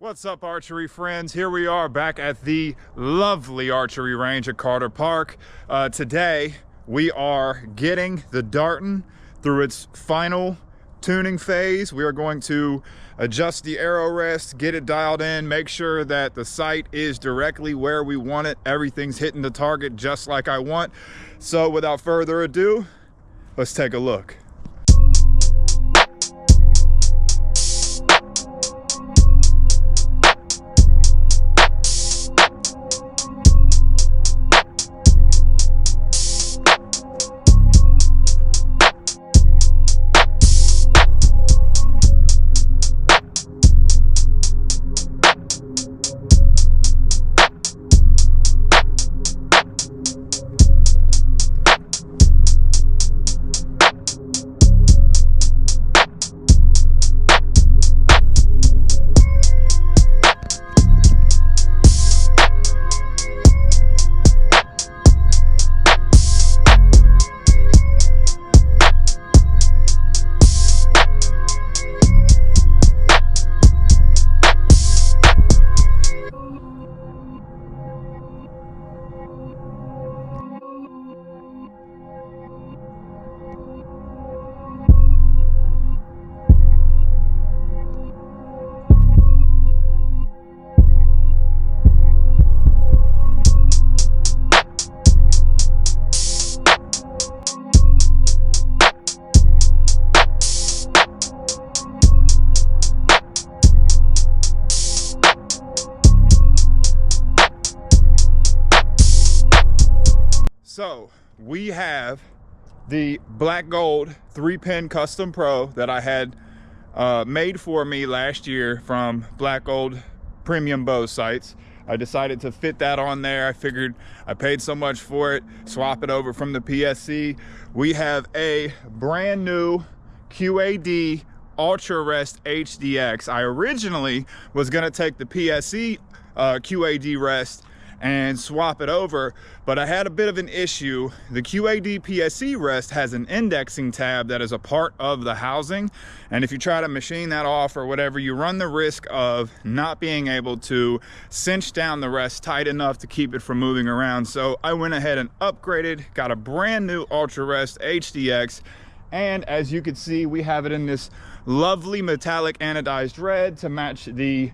What's up, archery friends? Here we are back at the lovely archery range at Carter Park. Today we are getting the Darton through its final tuning phase. We are going to adjust the arrow rest, get it dialed in, make sure that the sight is directly where we want it. Everything's hitting the target just like I want. So without further ado, let's take a look. So we have the black gold 3-pin custom pro that I had made for me last year from Black Gold Premium Bow Sights. I decided to fit that on there. I figured I paid so much for it, swap it over from the PSC. We have a brand new QAD Ultra Rest HDX. I originally was gonna take the PSC QAD Rest and swap it over, but I had a bit of an issue. The QAD PSC rest has an indexing tab that is a part of the housing, and if you try to machine that off or whatever, you run the risk of not being able to cinch down the rest tight enough to keep it from moving around. So I went ahead and upgraded, got a brand new Ultra Rest HDX, and as you can see, we have it in this lovely metallic anodized red to match the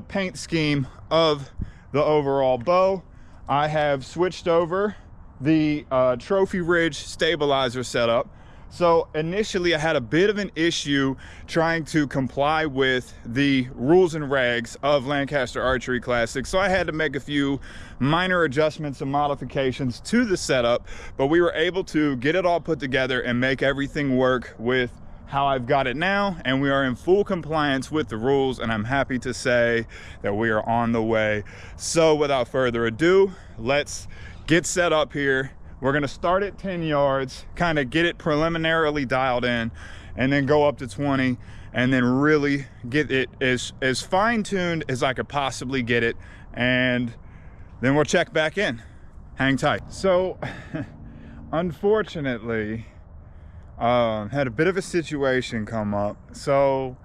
paint scheme of the overall bow. I have switched over the trophy ridge stabilizer setup. So initially I had a bit of an issue trying to comply with the rules and regs of Lancaster Archery Classic. So I had to make a few minor adjustments and modifications to the setup, but we were able to get it all put together and make everything work with how I've got it now, and we are in full compliance with the rules, and I'm happy to say that we are on the way. So without further ado, let's get set up here. We're gonna start at 10 yards, kind of get it preliminarily dialed in, and then go up to 20, and then really get it as fine-tuned as I could possibly get it, and then we'll check back in. Hang tight. So unfortunately, had a bit of a situation come up. So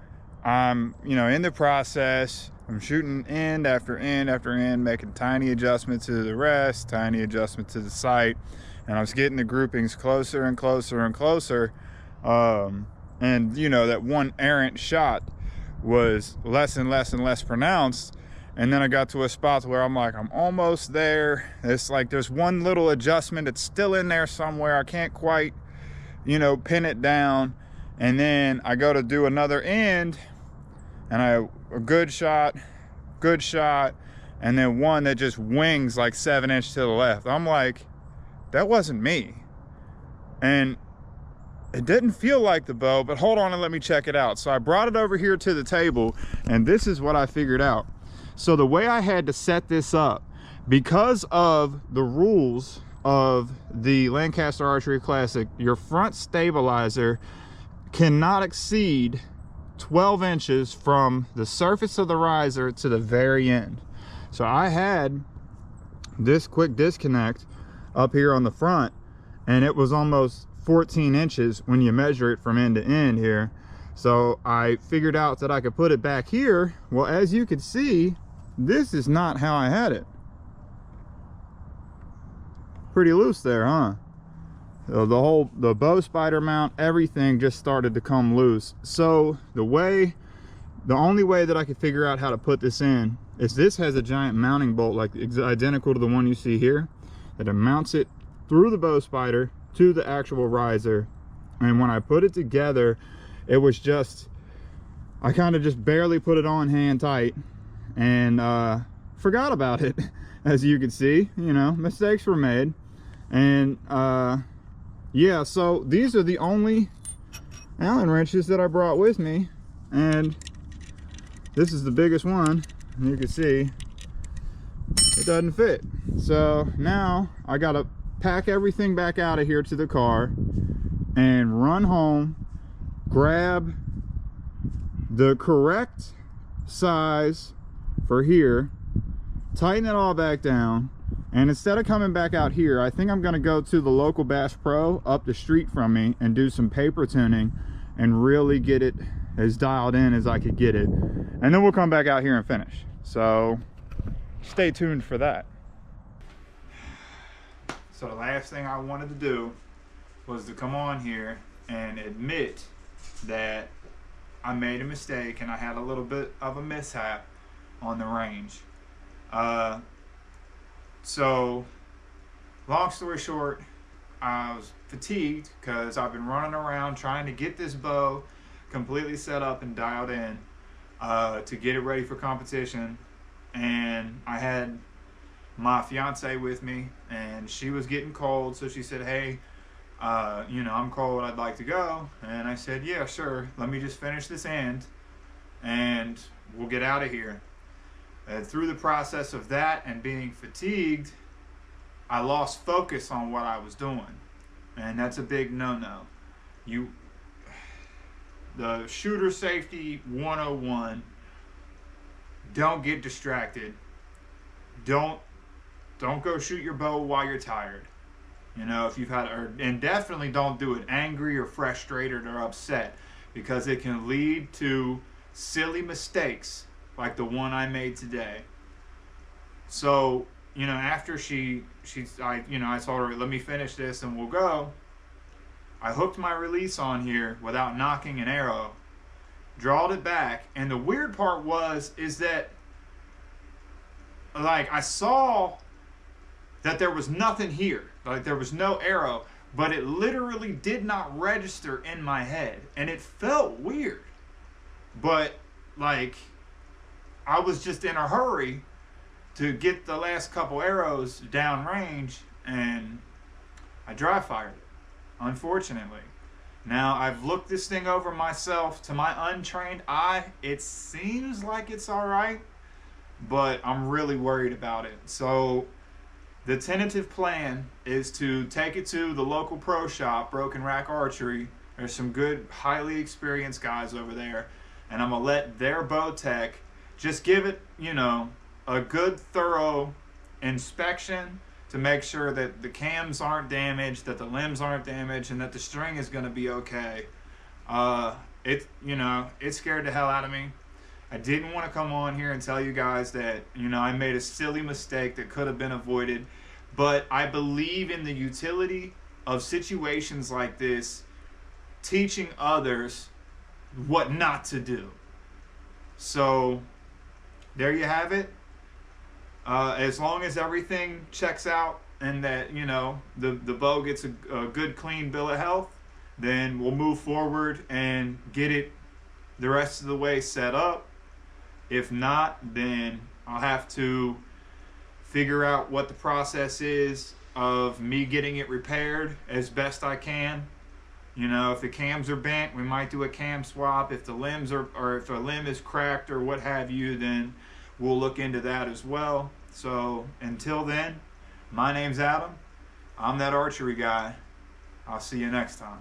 I'm in the process, I'm shooting end after end after end, making tiny adjustments to the rest, tiny adjustments to the sight, and I was getting the groupings closer and closer and closer, and that one errant shot was less and less and less pronounced. And then I got to a spot where I'm like, I'm almost there. It's like there's one little adjustment, it's still in there somewhere, I can't quite pin it down. And then I go to do another end, and I have a good shot, and then one that just wings like 7-inch to the left. I'm like, that wasn't me. And it didn't feel like the bow, but hold on and let me check it out. So I brought it over here to the table, and this is what I figured out. So the way I had to set this up, because of the rules of the Lancaster Archery Classic, your front stabilizer cannot exceed 12 inches from the surface of the riser to the very end. So I had this quick disconnect up here on the front, and it was almost 14 inches when you measure it from end to end here. So I figured out that I could put it back here. Well, as you can see, this is not how I had it. Pretty loose there, huh? So the bow spider mount, everything just started to come loose. So the only way that I could figure out how to put this in is this has a giant mounting bolt, like identical to the one you see here, that it mounts it through the bow spider to the actual riser. And when I put it together, it was just, I kind of just barely put it on hand tight and forgot about it. As you can see, you know, mistakes were made. And yeah, so these are the only Allen wrenches that I brought with me, and this is the biggest one, and you can see it doesn't fit. So now I gotta pack everything back out of here to the car and run home, grab the correct size for here, tighten it all back down, and instead of coming back out here, I think I'm gonna go to the local Bass Pro up the street from me and do some paper tuning and really get it as dialed in as I could get it. And then we'll come back out here and finish. So stay tuned for that. So the last thing I wanted to do was to come on here and admit that I made a mistake and I had a little bit of a mishap on the range. So long story short, I was fatigued because I've been running around trying to get this bow completely set up and dialed in to get it ready for competition. And I had my fiance with me, and she was getting cold, so she said, hey, you know, I'm cold, I'd like to go. And I said, yeah, sure, let me just finish this end and we'll get out of here. Through the process of that and being fatigued, I lost focus on what I was doing, and that's a big no-no. The shooter safety 101, don't get distracted. Don't go shoot your bow while you're tired. You know, if you've had, and definitely don't do it angry or frustrated or upset, because it can lead to silly mistakes like the one I made today. So, you know, after I told her, let me finish this and we'll go. I hooked my release on here without knocking an arrow, drawed it back, and the weird part is that, like, I saw that there was nothing here, like there was no arrow, but it literally did not register in my head, and it felt weird. But like, I was just in a hurry to get the last couple arrows downrange, and I dry fired it, unfortunately. Now, I've looked this thing over myself. To my untrained eye, it seems like it's all right, but I'm really worried about it. So the tentative plan is to take it to the local pro shop, Broken Rack Archery. There's some good, highly experienced guys over there, and I'm gonna let their bow tech just give it, you know, a good thorough inspection to make sure that the cams aren't damaged, that the limbs aren't damaged, and that the string is going to be okay. It scared the hell out of me. I didn't want to come on here and tell you guys that, you know, I made a silly mistake that could have been avoided, but I believe in the utility of situations like this, teaching others what not to do. So there you have it. As long as everything checks out and that, you know, the bow gets a good clean bill of health, then we'll move forward and get it the rest of the way set up. If not, then I'll have to figure out what the process is of me getting it repaired as best I can. You know, if the cams are bent, we might do a cam swap. If the limbs are, or if a limb is cracked or what have you, then we'll look into that as well. So until then, my name's Adam. I'm that archery guy. I'll see you next time.